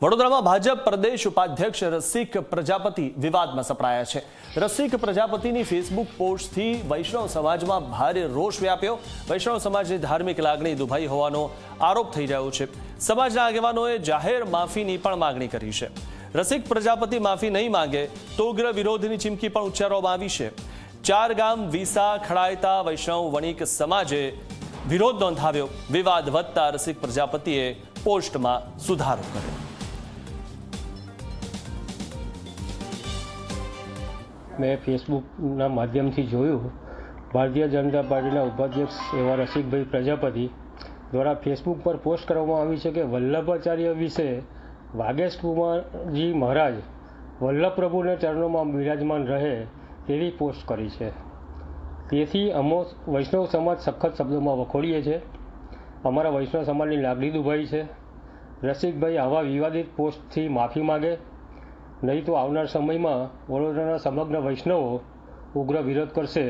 વડોદરામાં ભાજપ પ્રદેશ ઉપાધ્યક્ષ રસિક પ્રજાપતિ વિવાદમાં સપડાયા છે। રસિક પ્રજાપતિની ફેસબુક પોસ્ટથી વૈષ્ણવ સમાજમાં ભારે રોષ વ્યાપ્યો। વૈષ્ણવ સમાજની ધાર્મિક લાગણી દુભાઈ હોવાનો આરોપ થઈ રહ્યો છે। સમાજના આગેવાનોએ જાહેર માફીની પણ માગણી કરી છે। રસિક પ્રજાપતિ માફી નહીં માંગે તો ઉગ્ર વિરોધની ચીમકી પણ ઉચ્ચારવામાં આવી છે। 4 ગામ વિસા ખડાયતા વૈષ્ણવ વણિક સમાજે વિરોધ નોંધાવ્યો। વિવાદ વધતા રસિક પ્રજાપતિએ પોસ્ટમાં સુધારો કર્યો। મેં ફેસબુકના માધ્યમથી જોયું, ભારતીય જનતા પાર્ટીના ઉપાધ્યક્ષ એવા રસિકભાઈ પ્રજાપતિ દ્વારા ફેસબુક પર પોસ્ટ કરવામાં આવી છે કે વલ્લભાચાર્ય વિશે વાગેશ કુમારજી મહારાજ વલ્લભ પ્રભુના ચરણોમાં બિરાજમાન રહે તેવી પોસ્ટ કરી છે। તેથી અમો વૈષ્ણવ સમાજ સખત શબ્દોમાં વખોડીએ છીએ। અમારા વૈષ્ણવ સમાજની લાગણી દુભાઈ છે। રસિકભાઈ આવા વિવાદિત પોસ્ટથી માફી માગે, નહીં તો આવનાર સમયમાં વડોદરાના સમગ્ર વૈષ્ણવો ઉગ્ર વિરોધ કરશે